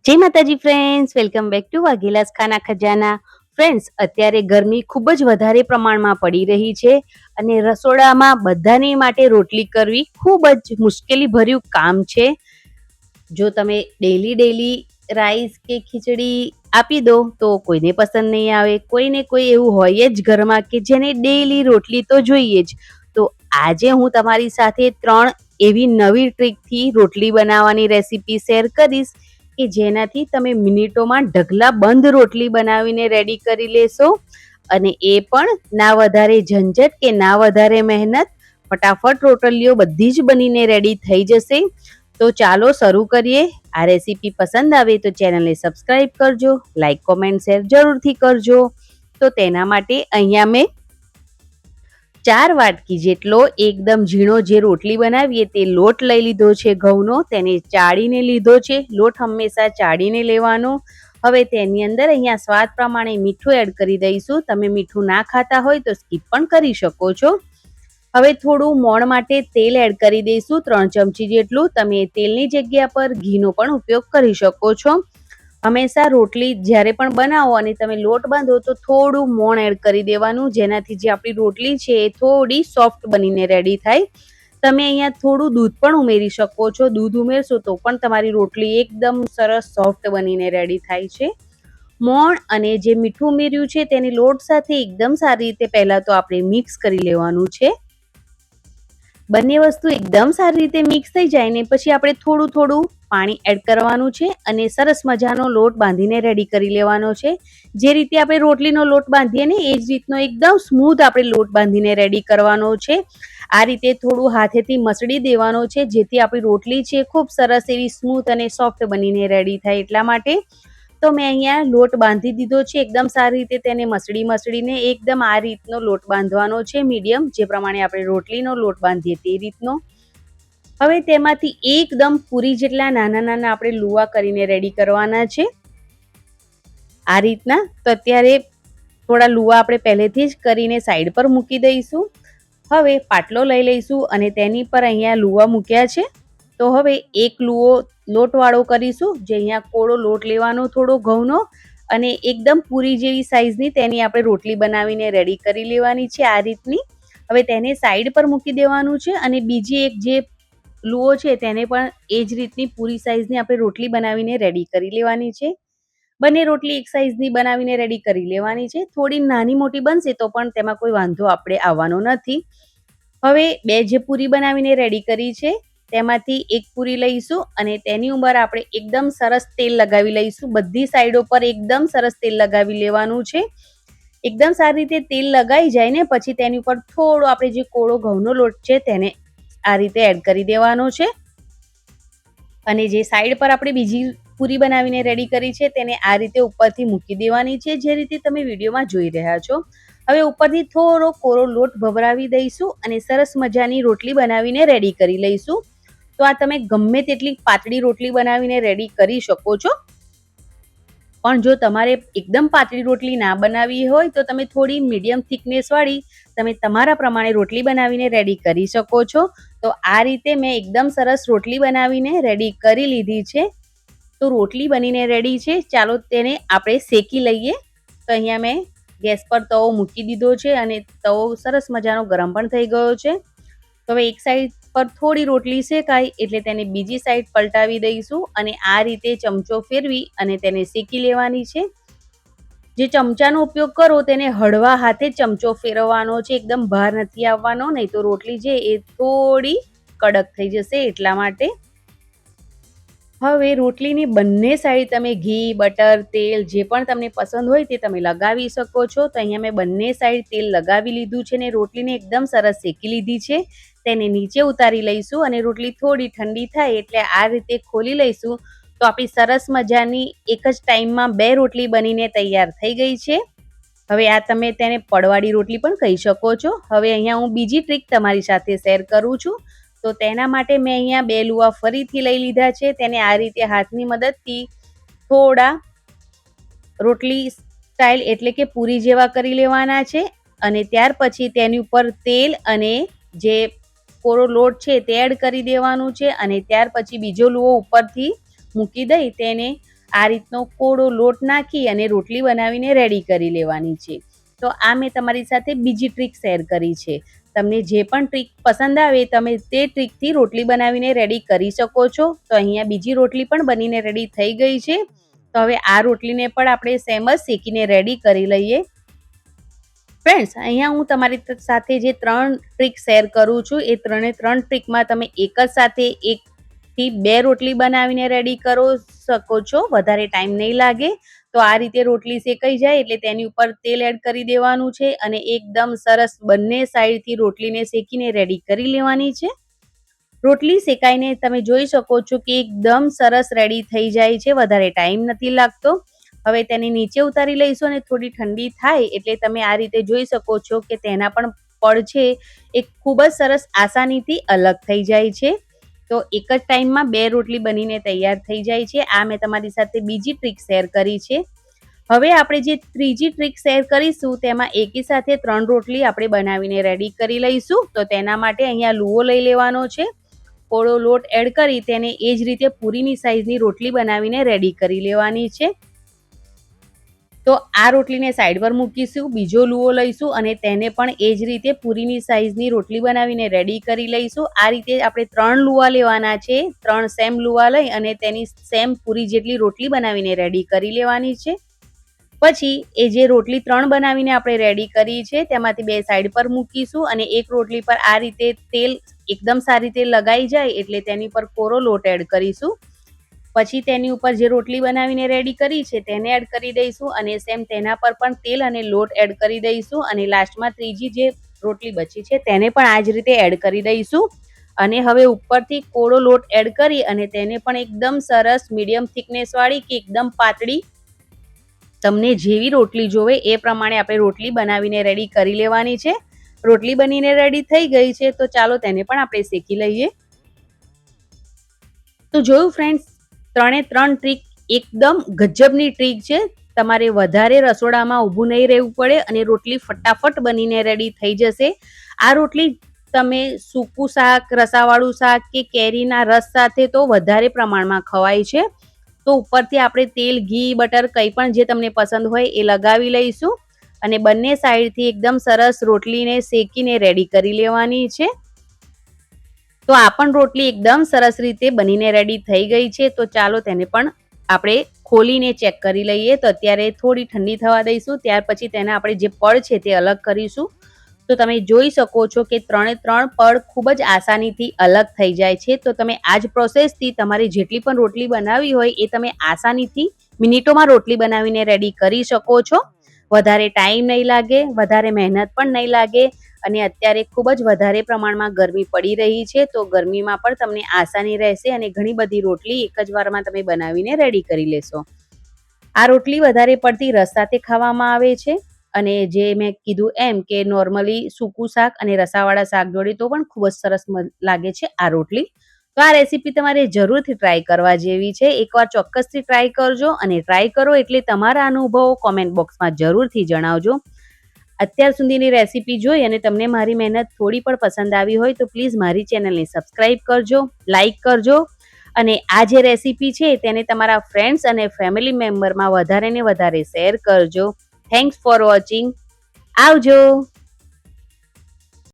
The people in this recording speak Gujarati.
જય માતાજી friends, welcome back to Vaghela's ખાના ખજાના. ફ્રેન્ડ્સ, અત્યારે ગરમી ખૂબ જ વધારે પ્રમાણમાં પડી રહી છે અને રસોડામાં બધાને માટે રોટલી કરવી ખૂબ જ મુશ્કેલી ભર્યું કામ છે. જો તમે ડેલી રાઈસ કે ખીચડી આપી દો તો કોઈને પસંદ નહીં આવે. કોઈને કોઈ એવું હોય જ ઘરમાં કે જેને ડેલી રોટલી તો જોઈએ જ. તો આજે હું તમારી સાથે 3 એવી નવી ટ્રીકથી રોટલી બનાવવાની રેસીપી શેર કરીશ કે જેનાથી તમે મિનિટોમાં ઢગલા બંધ રોટલી બનાવીને રેડી કરી લેશો અને એ પણ ના વધારે ઝંઝટ કે ના વધારે મહેનત. ફટાફટ રોટલીઓ બધી જ બનીને રેડી થઈ જશે. તો ચાલો શરૂ કરીએ. આ રેસીપી પસંદ આવે તો ચેનલને સબસ્ક્રાઈબ કરજો, લાઈક, કોમેન્ટ, શેર જરૂરથી કરજો. તો તેના માટે અહીંયા મેં 4 વાટકી જેટલો એકદમ ઝીણો જે રોટલી બનાવીએ તે લોટ લઈ લીધો છે ઘઉંનો. તેને ચાળીને લીધો છે. લોટ હંમેશા ચાળીને લેવાનો. હવે તેની અંદર અહીંયા સ્વાદ પ્રમાણે મીઠું એડ કરી દઈશું. તમે મીઠું ના ખાતા હોય તો સ્કીપ પણ કરી શકો છો. હવે થોડું મોણ માટે તેલ એડ કરી દઈશું, 3 ચમચી જેટલું. તમે તેલની જગ્યા પર ઘીનો પણ ઉપયોગ કરી શકો છો. હંમેશા રોટલી જ્યારે પણ બનાવો અને તમે લોટ બાંધો તો થોડું મોણ એડ કરી દેવાનું, જેનાથી જે આપણી રોટલી છે એ થોડી સોફ્ટ બનીને રેડી થાય. તમે અહીંયા થોડું દૂધ પણ ઉમેરી શકો છો. દૂધ ઉમેરશો તો પણ તમારી રોટલી એકદમ સરસ સોફ્ટ બનીને રેડી થાય છે. મોણ અને જે મીઠું ઉમેર્યું છે તેને લોટ સાથે એકદમ સારી રીતે પહેલા તો આપણે મિક્સ કરી લેવાનું છે. બંને વસ્તુ એકદમ સારી રીતે મિક્સ થઈ જાય ને પછી આપણે થોડું થોડું પાણી એડ કરવાનું છે અને સરસ મજાનો લોટ બાંધીને રેડી કરી લેવાનો છે. જે રીતે આપણે રોટલીનો લોટ બાંધીએ ને એ જ રીતનો એકદમ સ્મૂથ આપણે લોટ બાંધીને રેડી કરવાનો છે. આ રીતે થોડું હાથેથી મસળી દેવાનો છે જેથી આપણી રોટલી છે ખૂબ સરસ એવી સ્મૂથ અને સોફ્ટ બનીને રેડી થાય. એટલા માટે તો મેં અહીંયા લોટ બાંધી દીધો છે. એકદમ સારી રીતે તેને મસળીને એકદમ આ રીતનો લોટ બાંધવાનો છે, મીડિયમ, જે પ્રમાણે આપણે રોટલીનો લોટ બાંધીએ તે રીતનો. હવે તેમાંથી એકદમ પૂરી જેટલા નાના નાના આપણે લુવા કરીને રેડી કરવાના છે આ રીતના. તો અત્યારે થોડા લુવા આપણે પહેલેથી જ કરીને સાઈડ પર મૂકી દઈશું. હવે પાટલો લઈ લઈશું અને તેની પર અહીંયા લુવા મૂક્યા છે. તો હવે એક લુવો લોટવાળો કરીશું, જે અહીંયા કોળો લોટ લેવાનો થોડો ઘઉંનો અને એકદમ પૂરી જેવી સાઈઝની તેની આપણે રોટલી બનાવીને રેડી કરી લેવાની છે આ રીતની. હવે તેને સાઈડ પર મૂકી દેવાનું છે અને બીજી એક જે લુઓ છે તેને પણ એ જ રીતની પૂરી સાઈઝની આપણે રોટલી બનાવીને રેડી કરી લેવાની છે. બંને રોટલી એક સાઈઝની બનાવીને રેડી કરી લેવાની છે. થોડી નાની મોટી બનશે તો પણ તેમાં કોઈ વાંધો આપણે આવવાનો નથી. હવે 2 જે પૂરી બનાવીને રેડી કરી છે તેમાંથી એક પૂરી લઈશું અને તેની ઉપર આપણે એકદમ સરસ તેલ લગાવી લઈશું. બધી સાઈડો પર એકદમ સરસ તેલ લગાવી લેવાનું છે. એકદમ સારી રીતે તેલ લગાઈ જાય ને પછી તેની ઉપર થોડો આપણે જે કોળો ઘઉંનો લોટ છે તેને આ રીતે એડ કરી દેવાનો છે અને જે સાઈડ પર આપણે બીજી પૂરી બનાવીને રેડી કરી છે તેને આ રીતે ઉપરથી મૂકી દેવાની છે, જે રીતે તમે વિડીયોમાં જોઈ રહ્યા છો. હવે ઉપરથી થોડો કોરો લોટ ભભરાવી દઈશું અને સરસ મજાની રોટલી બનાવીને રેડી કરી લઈશું. તો આ તમે ગમે તેટલી પાતળી રોટલી બનાવીને રેડી કરી શકો છો. પણ જો તમારે એકદમ પાતળી રોટલી ના બનાવવી હોય તો તમે થોડી મીડિયમ થિકનેસ વાળી તમે તમારા પ્રમાણે રોટલી બનાવીને રેડી કરી શકો છો. તો આ રીતે મેં એકદમ સરસ રોટલી બનાવીને રેડી કરી લીધી છે. તો રોટલી બનીને રેડી છે. ચાલો તેને આપણે શેકી લઈએ. તો અહીંયા મેં ગેસ પર તવો મૂકી દીધો છે અને તવો સરસ મજાનો ગરમ પણ થઈ ગયો છે. તો હવે એક સાઈડ પર થોડી રોટલી શેકાય એટલે તેને બીજી સાઈડ પલટાવી દઈશું અને આ રીતે ચમચો ફેરવી અને તેને શેકી લેવાની છે. જે ચમચાનો ઉપયોગ કરો તેને હળવા હાથે ચમચો ફેરવવાનો છે, એકદમ ભાર નથી આવવાનો, નહીં તો રોટલી છે એ થોડી કડક થઈ જશે. એટલા માટે હવે રોટલીની બંને સાઈડ તમે ઘી, બટર, તેલ જે પણ તમને પસંદ હોય તે તમે લગાવી શકો છો. તો અહીંયા મેં બંને સાઈડ તેલ લગાવી લીધું છે ને રોટલીને એકદમ સરસ શેકી લીધી છે. તેને નીચે ઉતારી લઈશું અને રોટલી થોડી ઠંડી થાય એટલે આ રીતે ખોલી લઈશું. તો આપણી સરસ મજાની એક જ ટાઈમમાં 2 રોટલી બનીને તૈયાર થઈ ગઈ છે. હવે આ તમે તેને પડવાળી રોટલી પણ કહી શકો છો. હવે અહીંયા હું બીજી ટ્રીક તમારી સાથે શેર કરું છું. તો તેના માટે મેં અહીંયા 2 લુવા ફરીથી લઈ લીધા છે. તેને આ રીતે હાથની મદદથી થોડા રોટલી સ્ટાઇલ એટલે કે પૂરી જેવા કરી લેવાના છે અને ત્યાર પછી તેની ઉપર તેલ અને જે કોરો લોટ છે તે એડ કરી દેવાનું છે અને ત્યાર પછી બીજો લુવો ઉપરથી મૂકી દઈ તેને આ રીતનો કોળો લોટ નાખી અને રોટલી બનાવીને રેડી કરી લેવાની છે. તો આ મેં તમારી સાથે બીજી ટ્રીક શેર કરી છે. તમને જે પણ ટ્રીક પસંદ આવે તમે તે ટ્રીકથી રોટલી બનાવીને રેડી કરી શકો છો. તો અહીંયા બીજી રોટલી પણ બનીને રેડી થઈ ગઈ છે. તો હવે આ રોટલીને પણ આપણે સેમ જ શેકીને રેડી કરી લઈએ. ફ્રેન્ડ્સ, અહીંયા હું તમારી સાથે જે 3 ટ્રીક શેર કરું છું એ 3 ટ્રીકમાં તમે એક જ સાથે 1 થી 2 રોટલી બનાવીને રેડી કરો શકો છો. વધારે ટાઈમ નહીં લાગે. તો આ રીતે રોટલી શેકાઈ જાય એટલે તેની ઉપર તેલ એડ કરી દેવાનું છે અને એકદમ સરસ બંને સાઈડથી રોટલીને શેકીને રેડી કરી લેવાની છે. રોટલી શેકાઈને તમે જોઈ શકો છો કે એકદમ સરસ રેડી થઈ જાય છે. વધારે ટાઈમ નથી લાગતો. હવે તેને નીચે ઉતારી લઈશું અને થોડી ઠંડી થાય એટલે તમે આ રીતે જોઈ શકો છો કે તેના પણ પડ છે એ ખૂબ જ સરસ આસાનીથી અલગ થઈ જાય છે. તો એક જ ટાઈમમાં 2 રોટલી બનીને તૈયાર થઈ જાય છે. આ મેં તમારી સાથે બીજી ટ્રીક શેર કરી છે. હવે આપણે જે ત્રીજી ટ્રીક શેર કરીશું તેમાં એકી સાથે 3 રોટલી આપણે બનાવીને રેડી કરી લઈશું. તો તેના માટે અહીંયા લુઓ લઈ લેવાનો છે. કોળો લોટ એડ કરી તેને એ જ રીતે પૂરીની સાઈઝની રોટલી બનાવીને રેડી કરી લેવાની છે. તો આ રોટલીને સાઈડ પર મૂકીશું. બીજો લુઓ લઈશું અને તેને પણ એ જ રીતે પૂરીની સાઈઝની રોટલી બનાવીને રેડી કરી લઈશું. આ રીતે આપણે 3 લુવા લેવાના છે. 3 સેમ લુવા લઈ અને તેની સેમ પૂરી જેટલી રોટલી બનાવીને રેડી કરી લેવાની છે. પછી એ જે રોટલી 3 બનાવીને આપણે રેડી કરી છે તેમાંથી 2 સાઈડ પર મૂકીશું અને એક રોટલી પર આ રીતે તેલ એકદમ સારી રીતે લગાઈ જાય એટલે તેની પર કોરો લોટ એડ કરીશું. પછી તેની ઉપર જે રોટલી બનાવીને રેડી કરી છે તેને એડ કરી દઈશું અને સેમ તેના પર પણ તેલ અને લોટ એડ કરી દઈશું અને લાસ્ટમાં ત્રીજી જે રોટલી બચી છે તેને પણ આ જ રીતે એડ કરી દઈશું. અને હવે ઉપરથી કોળો લોટ એડ કરી અને તેને પણ એકદમ સરસ મીડિયમ થિકનેસ વાળી કે એકદમ પાતળી તમને જેવી રોટલી જોવે એ પ્રમાણે આપણે રોટલી બનાવીને રેડી કરી લેવાની છે. રોટલી બનીને રેડી થઈ ગઈ છે તો ચાલો તેને પણ આપણે શેકી લઈએ. તો જોયું ફ્રેન્ડ્સ, 3 ટ્રીક એકદમ ગજબની ટ્રીક છે. તમારે વધારે રસોડામાં ઊભું નહીં રહેવું પડે અને રોટલી ફટાફટ બનીને રેડી થઈ જશે. આ રોટલી તમે સૂકું શાક, રસાવાળું શાક કે કેરીના રસ સાથે તો વધારે પ્રમાણમાં ખવાય છે. તો ઉપરથી આપણે તેલ, ઘી, બટર કંઈ પણ જે તમને પસંદ હોય એ લગાવી લઈશું અને બંને સાઈડથી એકદમ સરસ રોટલીને શેકીને રેડી કરી લેવાની છે. તો આ પણ રોટલી એકદમ સરસ રીતે બનીને રેડી થઈ ગઈ છે. તો ચાલો તેને પણ આપણે ખોલીને ચેક કરી લઈએ. તો અત્યારે થોડી ઠંડી થવા દઈશું. ત્યાર પછી તેને આપણે જે પડ છે તે અલગ કરીશું. તો તમે જોઈ શકો છો કે 3 પડ ખૂબ જ આસાનીથી અલગ થઈ જાય છે. તો તમે આ જ પ્રોસેસથી તમારી જેટલી પણ રોટલી બનાવી હોય એ તમે આસાનીથી મિનિટોમાં રોટલી બનાવીને રેડી કરી શકો છો. વધારે ટાઈમ નહીં લાગે, વધારે મહેનત પણ નહીં લાગે અને અત્યારે ખૂબ જ વધારે પ્રમાણમાં ગરમી પડી રહી છે. તો ગરમીમાં પણ તમને આસાની રહેશે અને ઘણી બધી રોટલી એક જ વારમાં તમે બનાવીને રેડી કરી લેશો. આ રોટલી વધારે પડતી રસ સાથે ખાવામાં આવે છે અને જે મેં કીધું એમ કે નોર્મલી સૂકું શાક અને રસાવાળા શાક જોડે તો પણ ખૂબ જ સરસ લાગે છે આ રોટલી. તો આ રેસીપી તમારે જરૂરથી ટ્રાય કરવા જેવી છે. એકવાર ચોક્કસથી ટ્રાય કરજો અને ટ્રાય કરો એટલે તમારા અનુભવો કોમેન્ટ બોક્સમાં જરૂરથી જણાવજો. અત્યાર સુધીની રેસીપી જોઈ અને તમને મારી મહેનત થોડી પણ પસંદ આવી હોય તો પ્લીઝ મારી ચેનલને સબસ્ક્રાઈબ કરજો, લાઈક કરજો અને આ જે રેસીપી છે તેને તમારા ફ્રેન્ડ્સ અને ફેમિલી મેમ્બરમાં વધારે ને વધારે શેર કરજો. Thanks for watching. આવજો.